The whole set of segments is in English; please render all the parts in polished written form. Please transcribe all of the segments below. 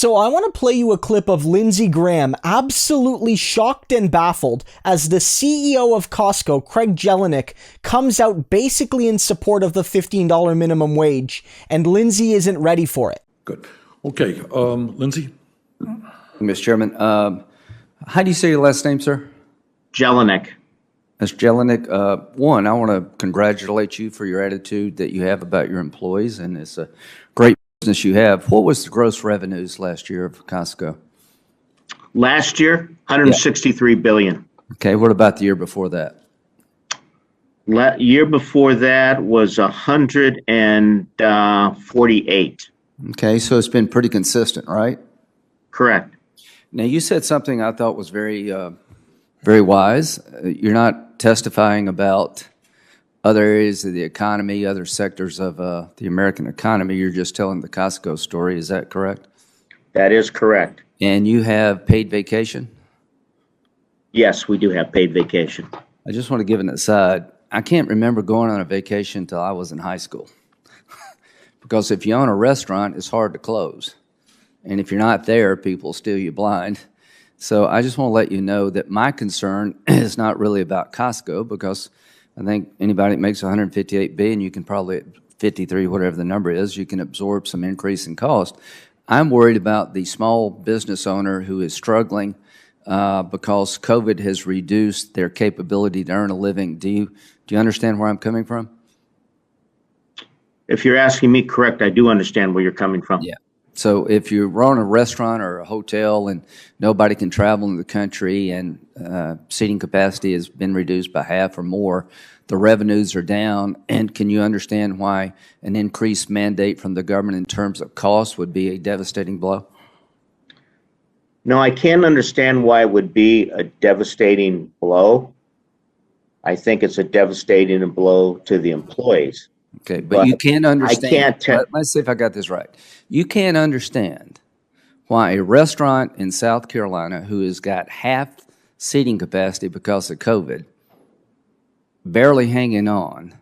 So I want to play you a clip of Lindsey Graham absolutely shocked and baffled as the CEO of Costco, Craig Jelinek, comes out basically in support of the $15 minimum wage, and Lindsey isn't ready for it. Good. Okay, Lindsey? Mr. Chairman, how do you say your last name, sir? Jelinek. Mr. Jelinek, one, I want to congratulate you for your attitude that you have about your employees, and it's a great business you have. What was the gross revenues last year of Costco? Last year, 163 billion. Okay, what about the year before that? Year before that was 148. Okay, so it's been pretty consistent, right? Correct. Now, you said something I thought was very, very wise. You're not testifying about other areas of the economy, other sectors of the American economy. You're just telling the Costco story. Is that correct? That is correct. And you have paid vacation? Yes, we do have paid vacation. I just want to give an aside. I can't remember going on a vacation until I was in high school. Because if you own a restaurant, it's hard to close. And if you're not there, people steal you blind. So I just want to let you know that my concern is not really about Costco, because I think anybody that makes $158 billion, you can probably, at 53, whatever the number is, you can absorb some increase in cost. I'm worried about the small business owner who is struggling because COVID has reduced their capability to earn a living. Do you understand where I'm coming from? If you're asking me, correct, I do understand where you're coming from. Yeah. So if you run a restaurant or a hotel and nobody can travel in the country and seating capacity has been reduced by half or more, the revenues are down. And can you understand why an increased mandate from the government in terms of cost would be a devastating blow? No, I can't understand why it would be a devastating blow. I think it's a devastating blow to the employees. Okay, but you can't understand. Let's see if I got this right. You can't understand why a restaurant in South Carolina who has got half seating capacity because of COVID, barely hanging on,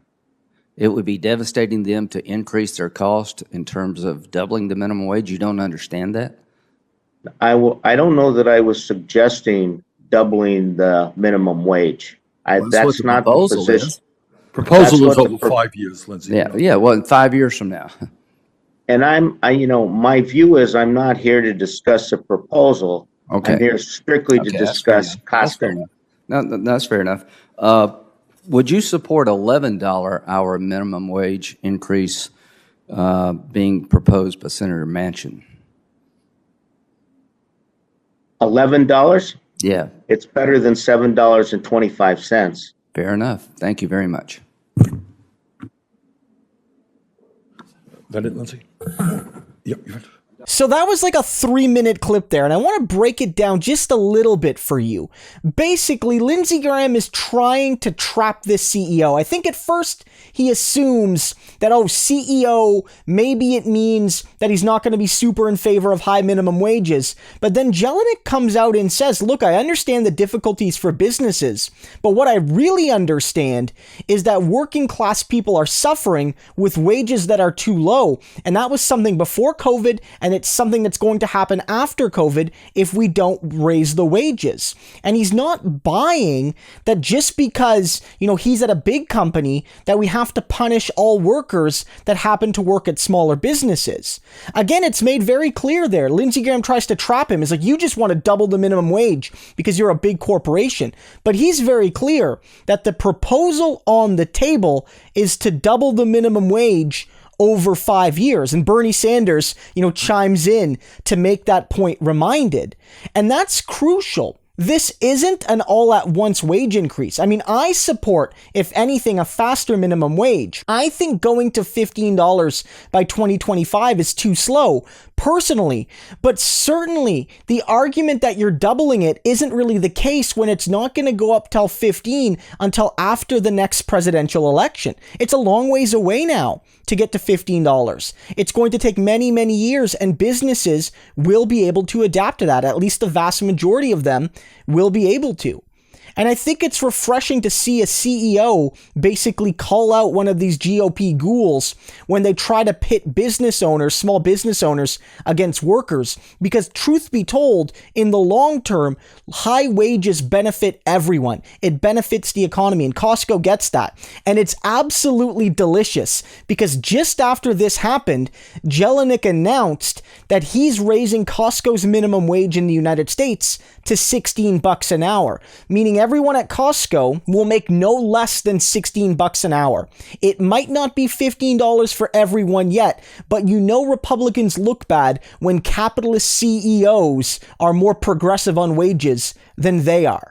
it would be devastating them to increase their cost in terms of doubling the minimum wage. You don't understand that? I don't know that I was suggesting doubling the minimum wage. That's not the position. Proposal is over 5 years, Lindsey. Yeah. Well, in 5 years from now. And my view is I'm not here to discuss a proposal. Okay. I'm here strictly to discuss Costco. No, that's fair enough. Would you support $11 hour minimum wage increase being proposed by Senator Manchin? $11? Yeah. It's better than $7.25. Fair enough. Thank you very much. That it, Lindsey? Yep. So that was like a 3-minute clip there, and I want to break it down just a little bit for you. Basically, Lindsey Graham is trying to trap this CEO. I think at first he assumes that, CEO, maybe it means that he's not going to be super in favor of high minimum wages. But then Jelinek comes out and says, look, I understand the difficulties for businesses, but what I really understand is that working class people are suffering with wages that are too low. And that was something before COVID, and it's something that's going to happen after COVID if we don't raise the wages. And he's not buying that just because, he's at a big company that we have to punish all workers that happen to work at smaller businesses. Again, it's made very clear there. Lindsey Graham tries to trap him. It's like, you just want to double the minimum wage because you're a big corporation. But he's very clear that the proposal on the table is to double the minimum wage over 5 years. And Bernie Sanders, chimes in to make that point reminded. And that's crucial. This isn't an all-at-once wage increase. I mean, I support, if anything, a faster minimum wage. I think going to $15 by 2025 is too slow, personally. But certainly, the argument that you're doubling it isn't really the case when it's not going to go up till 15 until after the next presidential election. It's a long ways away now to get to $15. It's going to take many, many years, and businesses will be able to adapt to that. At least the vast majority of them will be able to. And I think it's refreshing to see a CEO basically call out one of these GOP ghouls when they try to pit business owners, small business owners, against workers. Because truth be told, in the long term, high wages benefit everyone. It benefits the economy, and Costco gets that. And it's absolutely delicious because just after this happened, Jelinek announced that he's raising Costco's minimum wage in the United States to $16 an hour, meaning everyone at Costco will make no less than $16 an hour. It might not be $15 for everyone yet, but you know Republicans look bad when capitalist CEOs are more progressive on wages than they are.